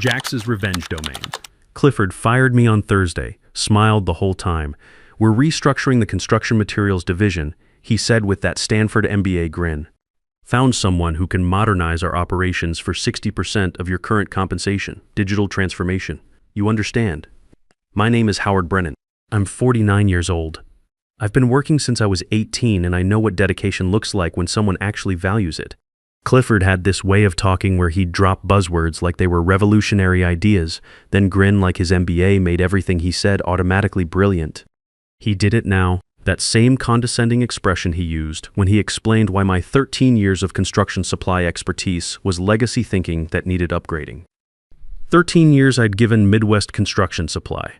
Jax's revenge domain. Clifford fired me on Thursday, smiled the whole time. We're restructuring the construction materials division, he said with that Stanford MBA grin. Found someone who can modernize our operations for 60% of your current compensation. Digital transformation. You understand? My name is Howard Brennan. I'm 49 years old. I've been working since I was 18 and I know what dedication looks like when someone actually values it. Clifford had this way of talking where he'd drop buzzwords like they were revolutionary ideas, then grin like his MBA made everything he said automatically brilliant. He did it now, that same condescending expression he used when he explained why my 13 years of construction supply expertise was legacy thinking that needed upgrading. 13 years I'd given Midwest Construction Supply.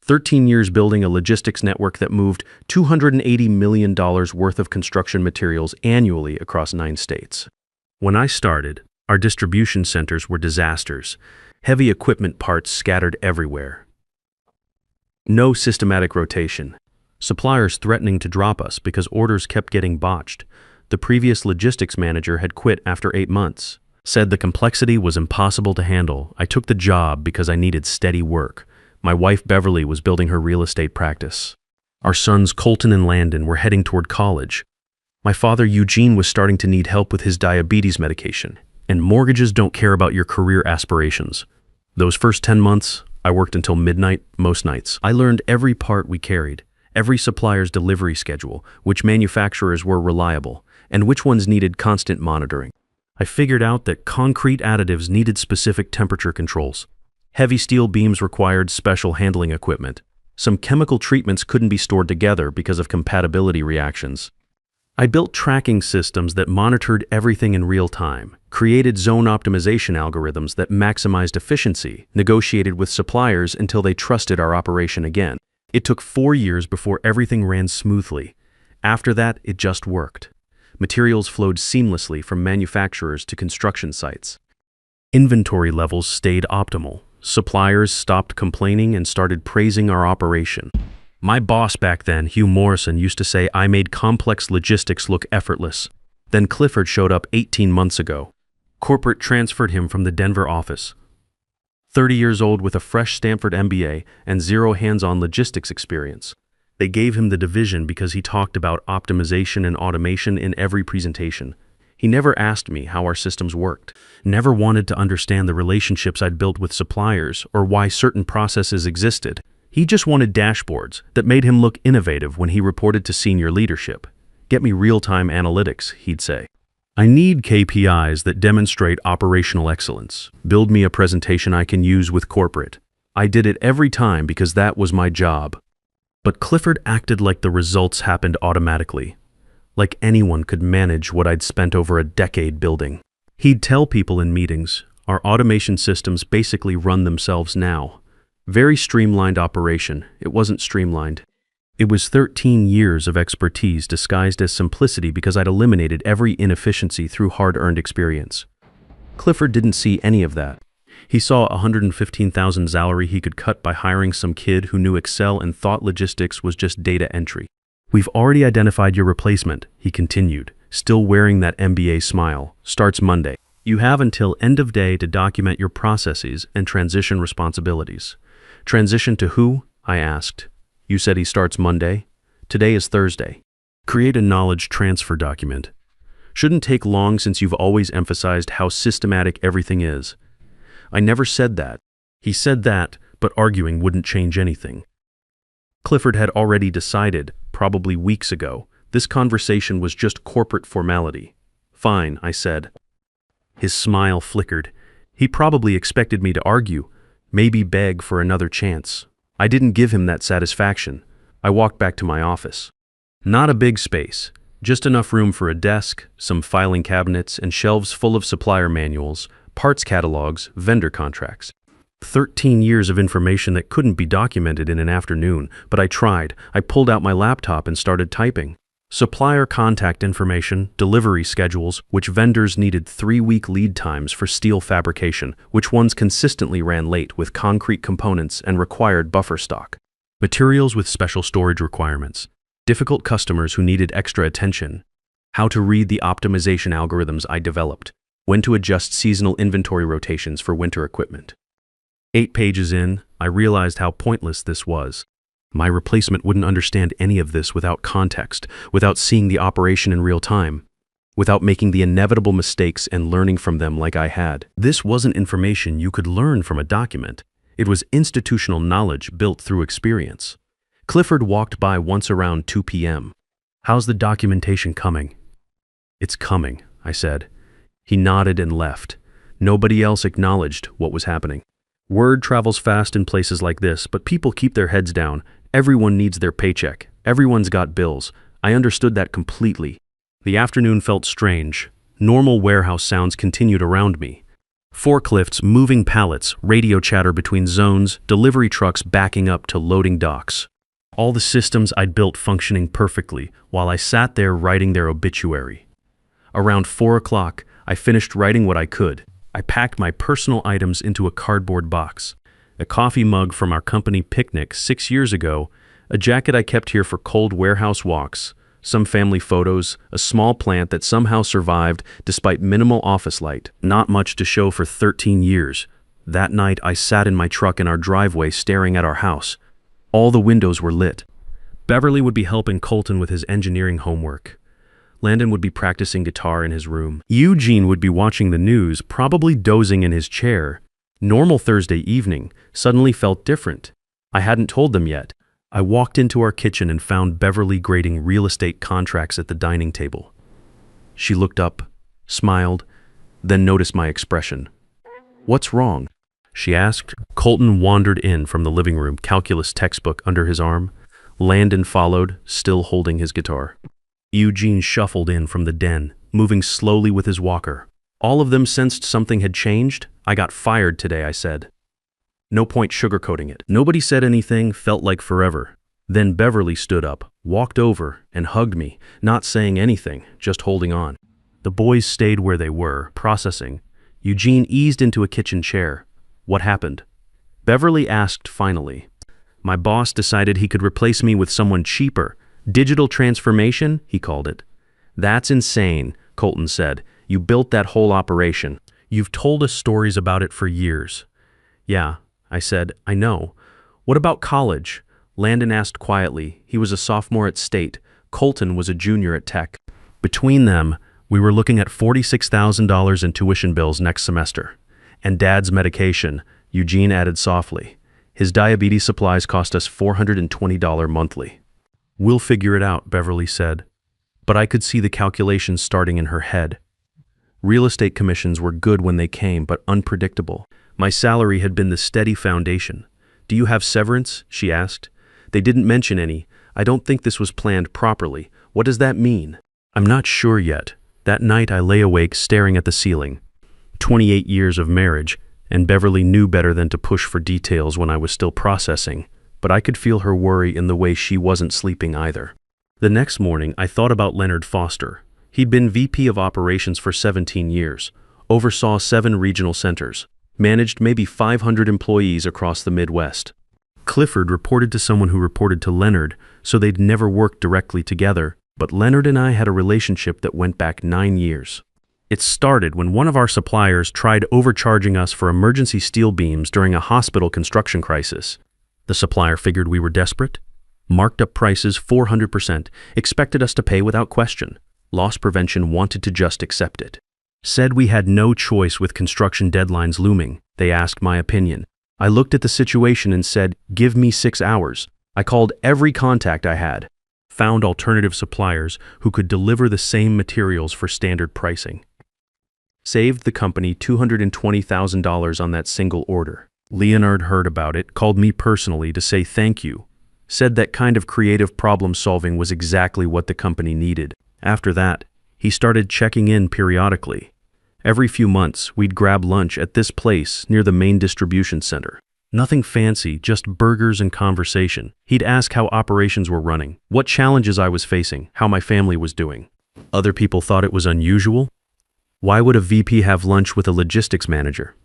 13 years building a logistics network that moved $280 million worth of construction materials annually across 9 states. When I started, our distribution centers were disasters. Heavy equipment parts scattered everywhere. No systematic rotation. Suppliers threatening to drop us because orders kept getting botched. The previous logistics manager had quit after 8 months. Said the complexity was impossible to handle. I took the job because I needed steady work. My wife Beverly was building her real estate practice. Our sons Colton and Landon were heading toward college. My father Eugene was starting to need help with his diabetes medication. And mortgages don't care about your career aspirations. Those first 10 months, I worked until midnight most nights. I learned every part we carried, every supplier's delivery schedule, which manufacturers were reliable, and which ones needed constant monitoring. I figured out that concrete additives needed specific temperature controls. Heavy steel beams required special handling equipment. Some chemical treatments couldn't be stored together because of compatibility reactions. I built tracking systems that monitored everything in real time, created zone optimization algorithms that maximized efficiency, negotiated with suppliers until they trusted our operation again. It took 4 years before everything ran smoothly. After that, it just worked. Materials flowed seamlessly from manufacturers to construction sites. Inventory levels stayed optimal. Suppliers stopped complaining and started praising our operation. My boss back then, Hugh Morrison, used to say I made complex logistics look effortless. Then Clifford showed up 18 months ago. Corporate transferred him from the Denver office. 30 years old with a fresh Stanford MBA and zero hands-on logistics experience. They gave him the division because he talked about optimization and automation in every presentation. He never asked me how our systems worked, never wanted to understand the relationships I'd built with suppliers or why certain processes existed. He just wanted dashboards that made him look innovative when he reported to senior leadership. Get me real-time analytics, he'd say. I need KPIs that demonstrate operational excellence. Build me a presentation I can use with corporate. I did it every time because that was my job. But Clifford acted like the results happened automatically, like anyone could manage what I'd spent over a decade building. He'd tell people in meetings, our automation systems basically run themselves now. Very streamlined operation. It wasn't streamlined. It was 13 years of expertise disguised as simplicity because I'd eliminated every inefficiency through hard-earned experience. Clifford didn't see any of that. He saw a $115,000 salary he could cut by hiring some kid who knew Excel and thought logistics was just data entry. We've already identified your replacement, he continued, still wearing that MBA smile. Starts Monday. You have until end of day to document your processes and transition responsibilities. Transition to who? I asked. You said he starts Monday. Today is Thursday. Create a knowledge transfer document. Shouldn't take long since you've always emphasized how systematic everything is. I never said that. He said that, but arguing wouldn't change anything. Clifford had already decided, probably weeks ago, this conversation was just corporate formality. Fine, I said. His smile flickered. He probably expected me to argue, maybe beg for another chance. I didn't give him that satisfaction. I walked back to my office. Not a big space, just enough room for a desk, some filing cabinets, and shelves full of supplier manuals, parts catalogs, vendor contracts. 13 years of information that couldn't be documented in an afternoon, but I tried. I pulled out my laptop and started typing. Supplier contact information, delivery schedules, which vendors needed 3-week lead times for steel fabrication, which ones consistently ran late with concrete components and required buffer stock. Materials with special storage requirements, difficult customers who needed extra attention, how to read the optimization algorithms I developed. When to adjust seasonal inventory rotations for winter equipment. 8 pages in, I realized how pointless this was. My replacement wouldn't understand any of this without context, without seeing the operation in real time, without making the inevitable mistakes and learning from them like I had. This wasn't information you could learn from a document. It was institutional knowledge built through experience. Clifford walked by once around 2 p.m. "How's the documentation coming?" "It's coming," I said. He nodded and left. Nobody else acknowledged what was happening. Word travels fast in places like this, but people keep their heads down. Everyone needs their paycheck. Everyone's got bills. I understood that completely. The afternoon felt strange. Normal warehouse sounds continued around me. Forklifts, moving pallets, radio chatter between zones, delivery trucks backing up to loading docks. All the systems I'd built functioning perfectly while I sat there writing their obituary. Around 4 o'clock, I finished writing what I could. I packed my personal items into a cardboard box. A coffee mug from our company picnic 6 years ago, a jacket I kept here for cold warehouse walks, some family photos, a small plant that somehow survived despite minimal office light. Not much to show for 13 years. That night, I sat in my truck in our driveway staring at our house. All the windows were lit. Beverly would be helping Colton with his engineering homework. Landon would be practicing guitar in his room. Eugene would be watching the news, probably dozing in his chair. Normal Thursday evening suddenly felt different. I hadn't told them yet. I walked into our kitchen and found Beverly grading real estate contracts at the dining table. She looked up, smiled, then noticed my expression. "What's wrong?" she asked. Colton wandered in from the living room, calculus textbook under his arm. Landon followed, still holding his guitar. Eugene shuffled in from the den, moving slowly with his walker. All of them sensed something had changed. "I got fired today," I said. No point sugarcoating it. Nobody said anything, felt like forever. Then Beverly stood up, walked over, and hugged me, not saying anything, just holding on. The boys stayed where they were, processing. Eugene eased into a kitchen chair. "What happened?" Beverly asked finally. "My boss decided he could replace me with someone cheaper. Digital transformation, he called it." "That's insane," Colton said. "You built that whole operation. You've told us stories about it for years." "Yeah," I said, "I know. What about college?" Landon asked quietly. He was a sophomore at State. Colton was a junior at Tech. Between them, we were looking at $46,000 in tuition bills next semester. "And Dad's medication," Eugene added softly. "His diabetes supplies cost us $420 monthly." "We'll figure it out," Beverly said. But I could see the calculations starting in her head. Real estate commissions were good when they came, but unpredictable. My salary had been the steady foundation. "Do you have severance?" she asked. "They didn't mention any. I don't think this was planned properly. What does that mean?" "I'm not sure yet." That night I lay awake staring at the ceiling. 28 years of marriage, and Beverly knew better than to push for details when I was still processing. But I could feel her worry in the way she wasn't sleeping either. The next morning, I thought about Leonard Foster. He'd been VP of Operations for 17 years, oversaw 7 regional centers, managed maybe 500 employees across the Midwest. Clifford reported to someone who reported to Leonard, so they'd never worked directly together, but Leonard and I had a relationship that went back 9 years. It started when one of our suppliers tried overcharging us for emergency steel beams during a hospital construction crisis. The supplier figured we were desperate, marked up prices 400%, expected us to pay without question. Loss prevention wanted to just accept it. Said we had no choice with construction deadlines looming. They asked my opinion. I looked at the situation and said, "Give me 6 hours." I called every contact I had, found alternative suppliers who could deliver the same materials for standard pricing. Saved the company $220,000 on that single order. Leonard heard about it, called me personally to say thank you, said that kind of creative problem solving was exactly what the company needed. After that, he started checking in periodically. Every few months, we'd grab lunch at this place near the main distribution center. Nothing fancy, just burgers and conversation. He'd ask how operations were running, what challenges I was facing, how my family was doing. Other people thought it was unusual. Why would a VP have lunch with a logistics manager?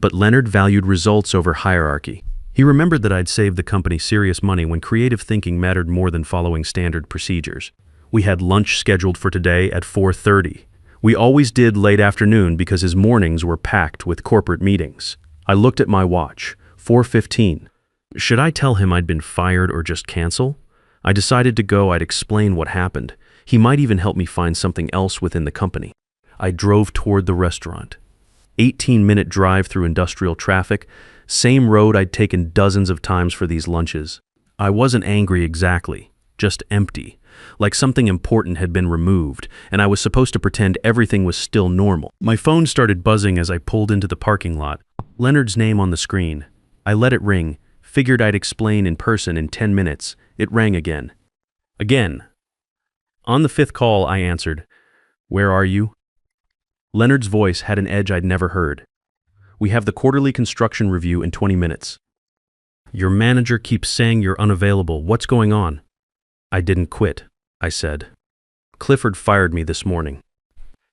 But Leonard valued results over hierarchy. He remembered that I'd saved the company serious money when creative thinking mattered more than following standard procedures. We had lunch scheduled for today at 4:30. We always did late afternoon because his mornings were packed with corporate meetings. I looked at my watch, 4:15. Should I tell him I'd been fired or just cancel? I decided to go. I'd explain what happened. He might even help me find something else within the company. I drove toward the restaurant. 18-minute drive through industrial traffic, same road I'd taken dozens of times for these lunches. I wasn't angry exactly, just empty, like something important had been removed, and I was supposed to pretend everything was still normal. My phone started buzzing as I pulled into the parking lot. Leonard's name on the screen. I let it ring, figured I'd explain in person in 10 minutes. It rang again. Again. On the fifth call, I answered, "Where are you?" Leonard's voice had an edge I'd never heard. "We have the quarterly construction review in 20 minutes. Your manager keeps saying you're unavailable. What's going on?" "I didn't quit," I said. "Clifford fired me this morning.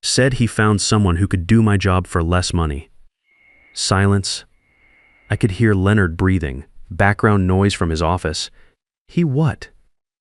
Said he found someone who could do my job for less money." Silence. I could hear Leonard breathing, background noise from his office. He what?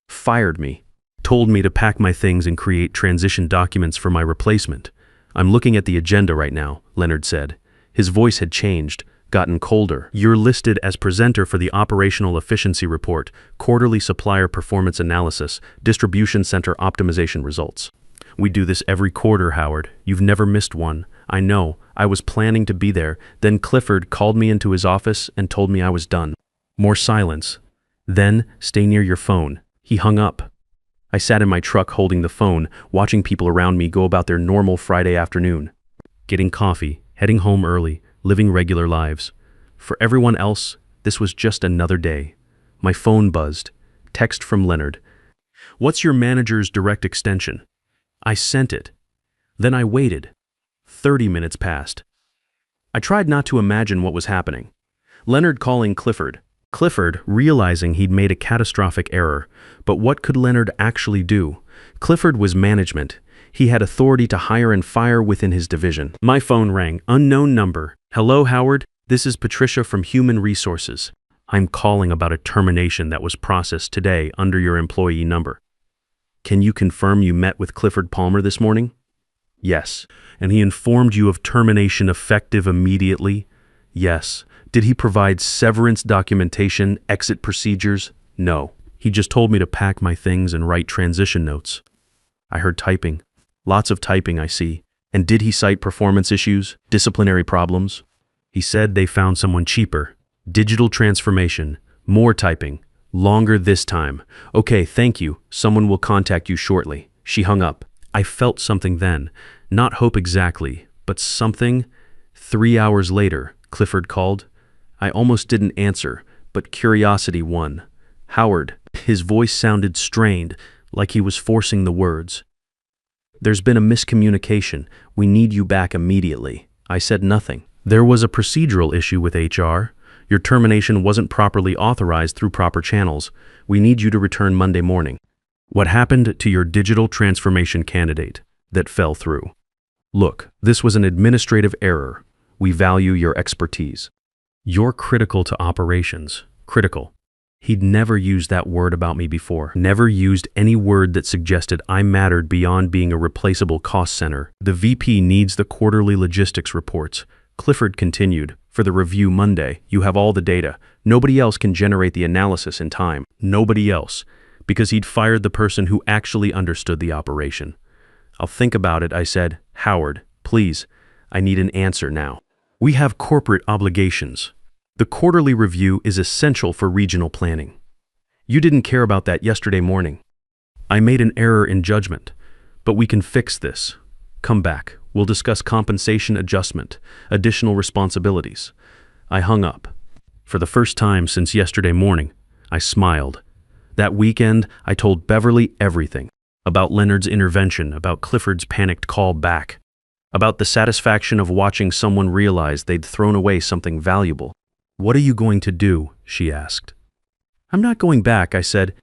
Fired me. Told me to pack my things and create transition documents for my replacement. "I'm looking at the agenda right now," Leonard said. His voice had changed, gotten colder. "You're listed as presenter for the Operational Efficiency Report, Quarterly Supplier Performance Analysis, Distribution Center Optimization Results. We do this every quarter, Howard. You've never missed one." "I know. I was planning to be there. Then Clifford called me into his office and told me I was done." More silence. Then, "Stay near your phone." He hung up. I sat in my truck holding the phone, watching people around me go about their normal Friday afternoon. Getting coffee, heading home early, living regular lives. For everyone else, this was just another day. My phone buzzed. Text from Leonard. "What's your manager's direct extension?" I sent it. Then I waited. 30 minutes passed. I tried not to imagine what was happening. Leonard calling Clifford. Clifford realizing he'd made a catastrophic error. But what could Leonard actually do? Clifford was management. He had authority to hire and fire within his division. My phone rang. Unknown number. "Hello, Howard. This is Patricia from Human Resources. I'm calling about a termination that was processed today under your employee number. Can you confirm you met with Clifford Palmer this morning?" "Yes." "And he informed you of termination effective immediately?" "Yes." "Did he provide severance documentation, exit procedures?" "No. He just told me to pack my things and write transition notes." I heard typing. Lots of typing, I see. "And did he cite performance issues, disciplinary problems?" "He said they found someone cheaper. Digital transformation, more typing, longer this time." "Okay, thank you. Someone will contact you shortly." She hung up. I felt something then. Not hope exactly, but something. 3 hours later, Clifford called. I almost didn't answer, but curiosity won. "Howard." His voice sounded strained, like he was forcing the words. "There's been a miscommunication. We need you back immediately." I said nothing. "There was a procedural issue with HR. Your termination wasn't properly authorized through proper channels. We need you to return Monday morning." "What happened to your digital transformation candidate that fell through?" "Look, this was an administrative error. We value your expertise. You're critical to operations." Critical. He'd never used that word about me before. Never used any word that suggested I mattered beyond being a replaceable cost center. "The VP needs the quarterly logistics reports." Clifford continued. "For the review Monday, you have all the data. Nobody else can generate the analysis in time." Nobody else. Because he'd fired the person who actually understood the operation. "I'll think about it," I said. "Howard, please, I need an answer now. We have corporate obligations. The quarterly review is essential for regional planning. You didn't care about that yesterday morning. I made an error in judgment, but we can fix this. Come back. We'll discuss compensation adjustment, additional responsibilities." I hung up. For the first time since yesterday morning, I smiled. That weekend, I told Beverly everything. About Leonard's intervention, about Clifford's panicked call back, about the satisfaction of watching someone realize they'd thrown away something valuable. "What are you going to do?" she asked. "I'm not going back," I said.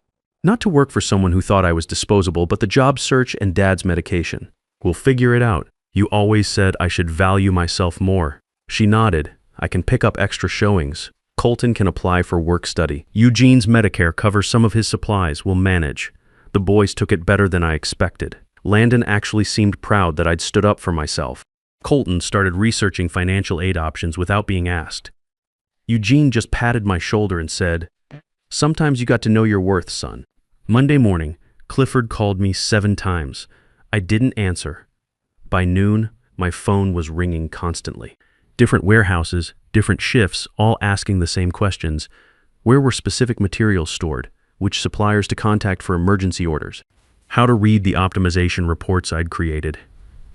"Not to work for someone who thought I was disposable, but the job search and Dad's medication. We'll figure it out. You always said I should value myself more." She nodded. "I can pick up extra showings. Colton can apply for work study. Eugene's Medicare covers some of his supplies. We'll manage." The boys took it better than I expected. Landon actually seemed proud that I'd stood up for myself. Colton started researching financial aid options without being asked. Eugene just patted my shoulder and said, "Sometimes you got to know your worth, son." Monday morning, Clifford called me 7 times. I didn't answer. By noon, my phone was ringing constantly. Different warehouses, different shifts, all asking the same questions. Where were specific materials stored? Which suppliers to contact for emergency orders? How to read the optimization reports I'd created.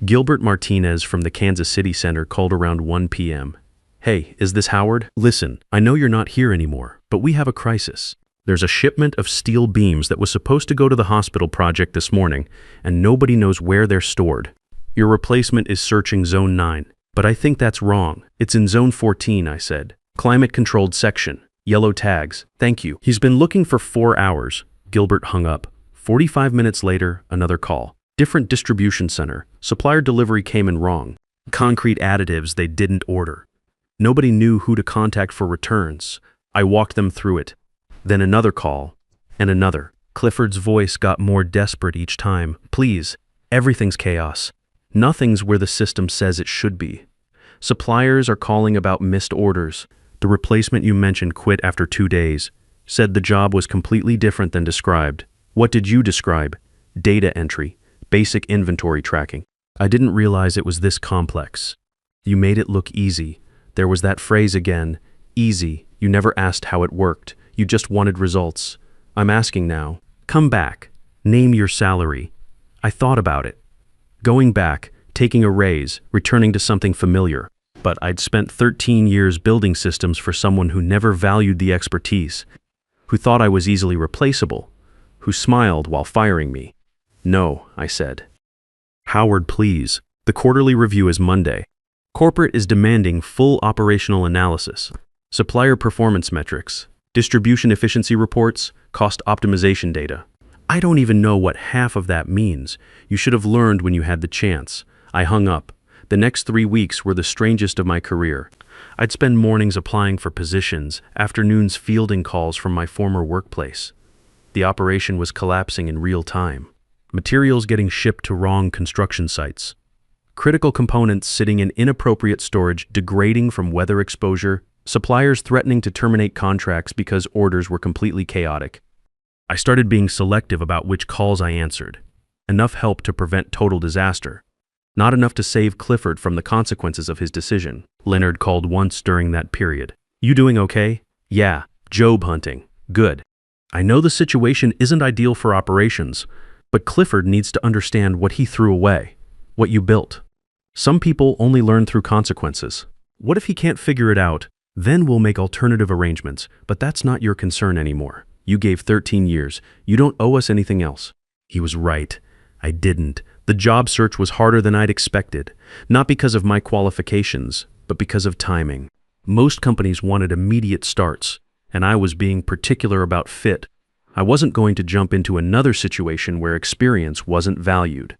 Gilbert Martinez from the Kansas City Center called around 1 p.m. "Hey, is this Howard? Listen, I know you're not here anymore, but we have a crisis. There's a shipment of steel beams that was supposed to go to the hospital project this morning, and nobody knows where they're stored. Your replacement is searching Zone 9, but I think that's wrong. It's in Zone 14, I said. Climate-controlled section. Yellow tags. Thank you." He's been looking for 4 hours. Gilbert hung up. 45 minutes later, another call. Different distribution center. Supplier delivery came in wrong. Concrete additives they didn't order. Nobody knew who to contact for returns. I walked them through it. Then another call, and another. Clifford's voice got more desperate each time. "Please, everything's chaos. Nothing's where the system says it should be. Suppliers are calling about missed orders. The replacement you mentioned quit after 2 days. Said the job was completely different than described. What did you describe? Data entry, basic inventory tracking. I didn't realize it was this complex. You made it look easy. There was that phrase again, easy. You never asked how it worked. You just wanted results. I'm asking now. Come back. Name your salary." I thought about it. Going back, taking a raise, returning to something familiar. But I'd spent 13 years building systems for someone who never valued the expertise, who thought I was easily replaceable, who smiled while firing me. "No," I said. "Howard, please. The quarterly review is Monday. Corporate is demanding full operational analysis, supplier performance metrics, distribution efficiency reports, cost optimization data. I don't even know what half of that means. You should have learned when you had the chance." I hung up. The next 3 weeks were the strangest of my career. I'd spend mornings applying for positions, afternoons fielding calls from my former workplace. The operation was collapsing in real time. Materials getting shipped to wrong construction sites. Critical components sitting in inappropriate storage, degrading from weather exposure. Suppliers threatening to terminate contracts because orders were completely chaotic. I started being selective about which calls I answered. Enough help to prevent total disaster. Not enough to save Clifford from the consequences of his decision. Leonard called once during that period. "You doing okay?" "Yeah. Job hunting. Good. I know the situation isn't ideal for operations, but Clifford needs to understand what he threw away, what you built. Some people only learn through consequences. What if he can't figure it out? Then we'll make alternative arrangements, but that's not your concern anymore. You gave 13 years. You don't owe us anything else." He was right. I didn't. The job search was harder than I'd expected, not because of my qualifications, but because of timing. Most companies wanted immediate starts, and I was being particular about fit. I wasn't going to jump into another situation where experience wasn't valued.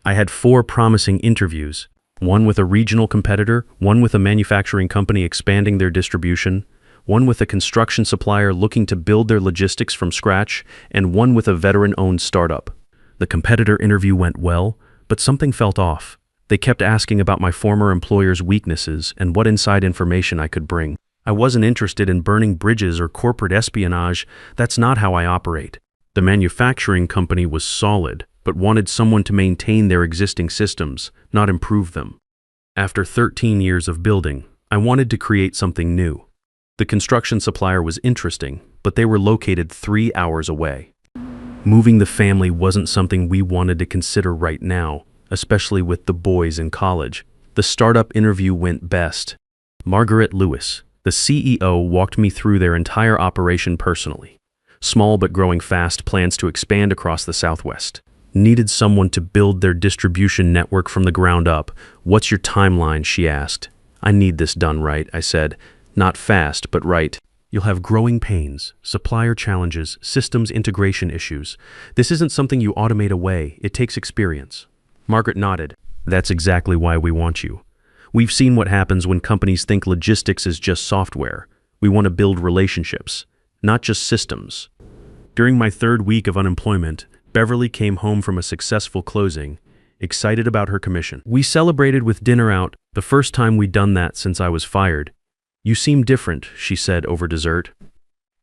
I had 4 promising interviews, one with a regional competitor, one with a manufacturing company expanding their distribution, one with a construction supplier looking to build their logistics from scratch, and one with a veteran-owned startup. The competitor interview went well, but something felt off. They kept asking about my former employer's weaknesses and what inside information I could bring. I wasn't interested in burning bridges or corporate espionage. That's not how I operate. The manufacturing company was solid, but wanted someone to maintain their existing systems, not improve them. After 13 years of building, I wanted to create something new. The construction supplier was interesting, but they were located 3 hours away. Moving the family wasn't something we wanted to consider right now, especially with the boys in college. The startup interview went best. Margaret Lewis, the CEO, walked me through their entire operation personally. Small but growing fast, plans to expand across the Southwest. Needed someone to build their distribution network from the ground up. "What's your timeline?" she asked. "I need this done right," I said. "Not fast, but right. You'll have growing pains, supplier challenges, systems integration issues. This isn't something you automate away. It takes experience." Margaret nodded. "That's exactly why we want you. We've seen what happens when companies think logistics is just software. We want to build relationships, not just systems." During my 3rd week of unemployment, Beverly came home from a successful closing, excited about her commission. We celebrated with dinner out, the first time we'd done that since I was fired. You seem different, she said over dessert.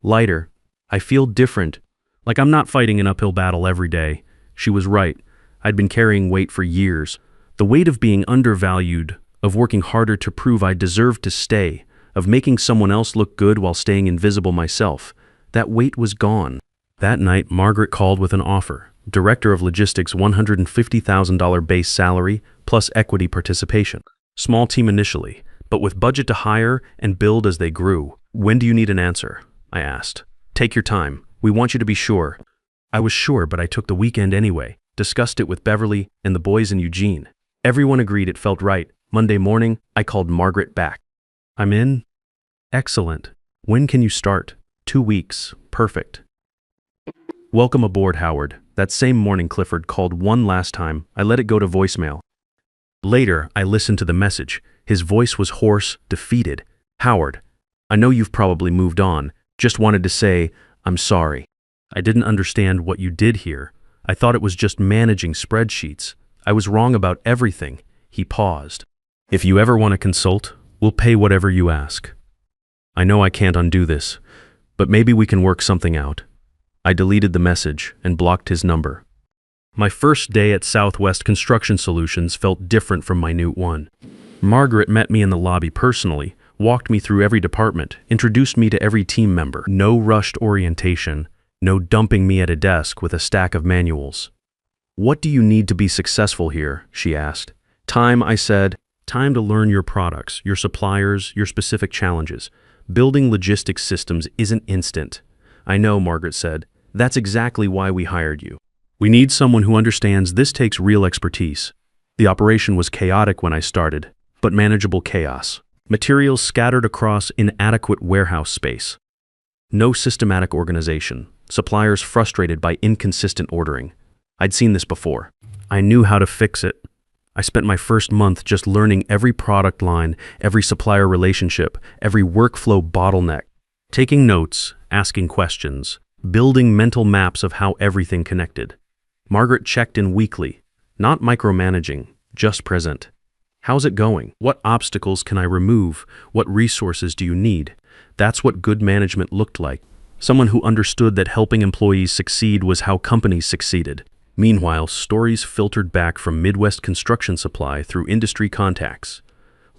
Lighter. I feel different. Like I'm not fighting an uphill battle every day. She was right. I'd been carrying weight for years. The weight of being undervalued, of working harder to prove I deserved to stay, of making someone else look good while staying invisible myself. That weight was gone. That night, Margaret called with an offer. Director of Logistics, $150,000 base salary plus equity participation. Small team initially, but with budget to hire and build as they grew. When do you need an answer? I asked. Take your time. We want you to be sure. I was sure, but I took the weekend anyway. Discussed it with Beverly and the boys in Eugene. Everyone agreed it felt right. Monday morning, I called Margaret back. I'm in? Excellent. When can you start? 2 weeks. Perfect. Welcome aboard, Howard. That same morning Clifford called one last time. I let it go to voicemail. Later, I listened to the message. His voice was hoarse, defeated. Howard, I know you've probably moved on. Just wanted to say, I'm sorry. I didn't understand what you did here. I thought it was just managing spreadsheets. I was wrong about everything. He paused. If you ever want to consult, we'll pay whatever you ask. I know I can't undo this, but maybe we can work something out. I deleted the message and blocked his number. My first day at Southwest Construction Solutions felt different from my new one. Margaret met me in the lobby personally, walked me through every department, introduced me to every team member. No rushed orientation, no dumping me at a desk with a stack of manuals. What do you need to be successful here? She asked. Time, I said. Time to learn your products, your suppliers, your specific challenges. Building logistics systems isn't instant. I know, Margaret said. That's exactly why we hired you. We need someone who understands this takes real expertise. The operation was chaotic when I started, but manageable chaos. Materials scattered across inadequate warehouse space. No systematic organization. Suppliers frustrated by inconsistent ordering. I'd seen this before. I knew how to fix it. I spent my first month just learning every product line, every supplier relationship, every workflow bottleneck. Taking notes, asking questions, building mental maps of how everything connected. Margaret checked in weekly, not micromanaging, just present. How's it going? What obstacles can I remove? What resources do you need? That's what good management looked like. Someone who understood that helping employees succeed was how companies succeeded. Meanwhile, stories filtered back from Midwest Construction Supply through industry contacts.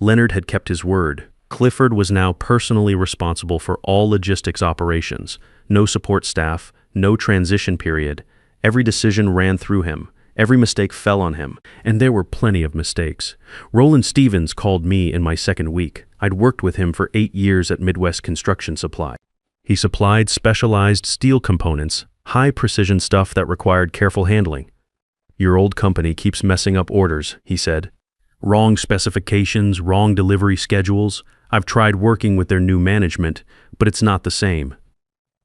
Leonard had kept his word. Clifford was now personally responsible for all logistics operations. No support staff, no transition period. Every decision ran through him. Every mistake fell on him. And there were plenty of mistakes. Roland Stevens called me in my second week. I'd worked with him for 8 years at Midwest Construction Supply. He supplied specialized steel components, high-precision stuff that required careful handling. Your old company keeps messing up orders, he said. Wrong specifications, wrong delivery schedules. I've tried working with their new management, but it's not the same.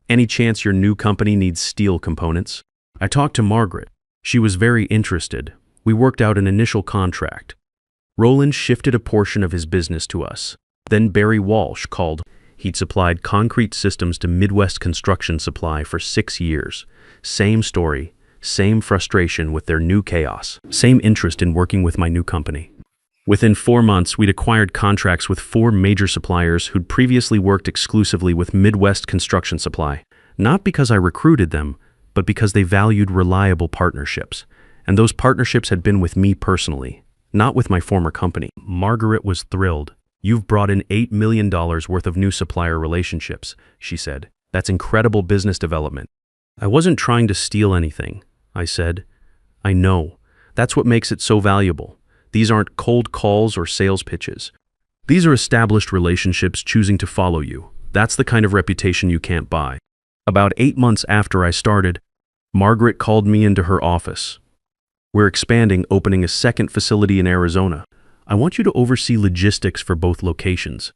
Any chance your new company needs steel components? I talked to Margaret. She was very interested. We worked out an initial contract. Roland shifted a portion of his business to us. Then Barry Walsh called. He'd supplied concrete systems to Midwest Construction Supply for 6 years. Same story, same frustration with their new chaos, same interest in working with my new company. Within 4 months, we'd acquired contracts with 4 major suppliers who'd previously worked exclusively with Midwest Construction Supply. Not because I recruited them, but because they valued reliable partnerships. And those partnerships had been with me personally, not with my former company. Margaret was thrilled. You've brought in $8 million worth of new supplier relationships, she said. That's incredible business development. I wasn't trying to steal anything, I said. I know. That's what makes it so valuable. These aren't cold calls or sales pitches. These are established relationships choosing to follow you. That's the kind of reputation you can't buy. About 8 months after I started, Margaret called me into her office. We're expanding, opening a second facility in Arizona. I want you to oversee logistics for both locations.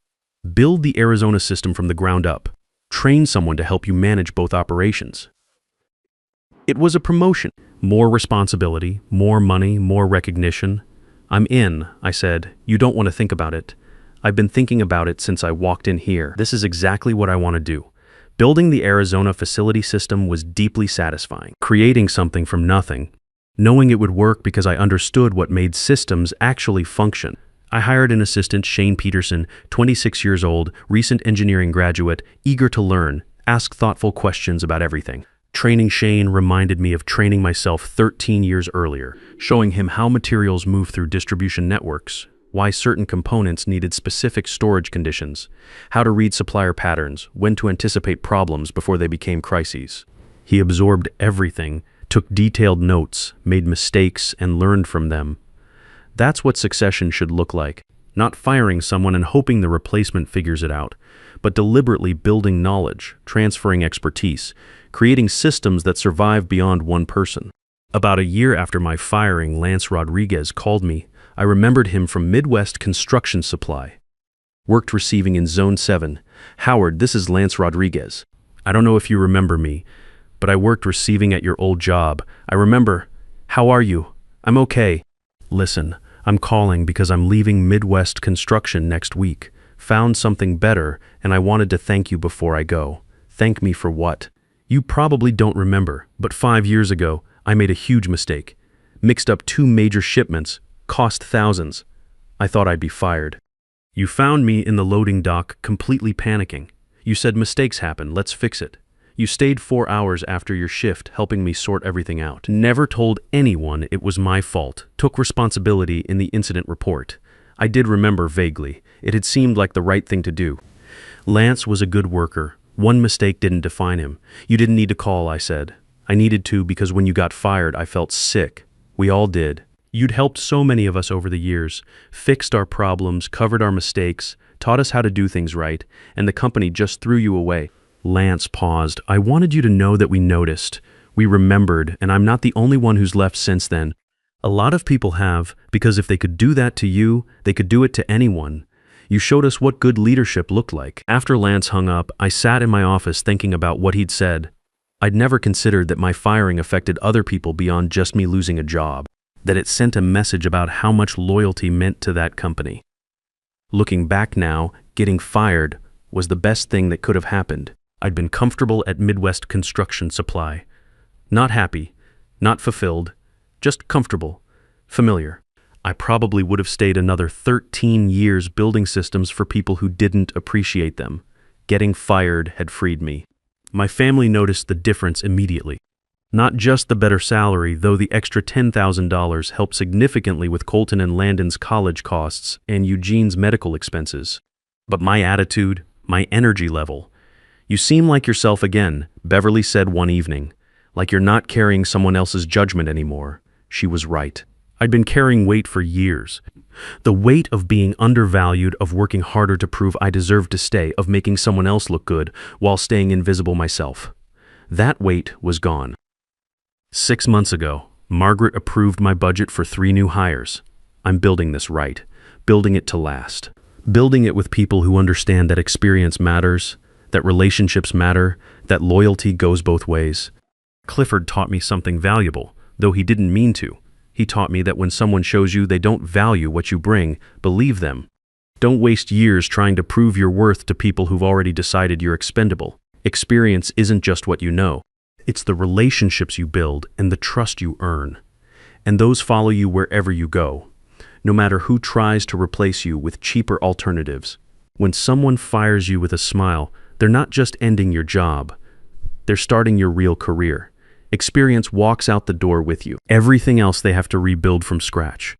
Build the Arizona system from the ground up. Train someone to help you manage both operations. It was a promotion. More responsibility, more money, more recognition. I'm in, I said. You don't want to think about it. I've been thinking about it since I walked in here. This is exactly what I want to do. Building the Arizona facility system was deeply satisfying. Creating something from nothing, knowing it would work because I understood what made systems actually function. I hired an assistant, Shane Peterson, 26 years old, recent engineering graduate, eager to learn, ask thoughtful questions about everything. Training Shane reminded me of training myself 13 years earlier, showing him how materials move through distribution networks, why certain components needed specific storage conditions, how to read supplier patterns, when to anticipate problems before they became crises. He absorbed everything, took detailed notes, made mistakes, and learned from them. That's what succession should look like, not firing someone and hoping the replacement figures it out, but deliberately building knowledge, transferring expertise, creating systems that survive beyond one person. About a year after my firing, Lance Rodriguez called me. I remembered him from Midwest Construction Supply. Worked receiving in Zone 7. Howard, this is Lance Rodriguez. I don't know if you remember me, but I worked receiving at your old job. I remember. How are you? I'm okay. Listen, I'm calling because I'm leaving Midwest Construction next week. Found something better, and I wanted to thank you before I go. Thank me for what? You probably don't remember, but 5 years ago, I made a huge mistake. Mixed up 2 major shipments, cost thousands. I thought I'd be fired. You found me in the loading dock, completely panicking. You said mistakes happen, let's fix it. You stayed 4 hours after your shift, helping me sort everything out. Never told anyone it was my fault. Took responsibility in the incident report. I did remember vaguely. It had seemed like the right thing to do. Lance was a good worker. One mistake didn't define him. You didn't need to call, I said. I needed to because when you got fired, I felt sick. We all did. You'd helped so many of us over the years, fixed our problems, covered our mistakes, taught us how to do things right, and the company just threw you away. Lance paused. I wanted you to know that we noticed. We remembered, and I'm not the only one who's left since then. A lot of people have, because if they could do that to you, they could do it to anyone. You showed us what good leadership looked like. After Lance hung up, I sat in my office thinking about what he'd said. I'd never considered that my firing affected other people beyond just me losing a job, that it sent a message about how much loyalty meant to that company. Looking back now, getting fired was the best thing that could have happened. I'd been comfortable at Midwest Construction Supply. Not happy, not fulfilled, just comfortable, familiar. I probably would have stayed another 13 years building systems for people who didn't appreciate them. Getting fired had freed me. My family noticed the difference immediately. Not just the better salary, though the extra $10,000 helped significantly with Colton and Landon's college costs and Eugene's medical expenses. But my attitude, my energy level. You seem like yourself again, Beverly said one evening. Like you're not carrying someone else's judgment anymore. She was right. I'd been carrying weight for years. The weight of being undervalued, of working harder to prove I deserved to stay, of making someone else look good while staying invisible myself. That weight was gone. 6 months ago, Margaret approved my budget for 3 new hires. I'm building this right, building it to last. Building it with people who understand that experience matters, that relationships matter, that loyalty goes both ways. Clifford taught me something valuable, though he didn't mean to. He taught me that when someone shows you they don't value what you bring, believe them. Don't waste years trying to prove your worth to people who've already decided you're expendable. Experience isn't just what you know. It's the relationships you build and the trust you earn. And those follow you wherever you go, no matter who tries to replace you with cheaper alternatives. When someone fires you with a smile, they're not just ending your job. They're starting your real career. Experience walks out the door with you. Everything else they have to rebuild from scratch.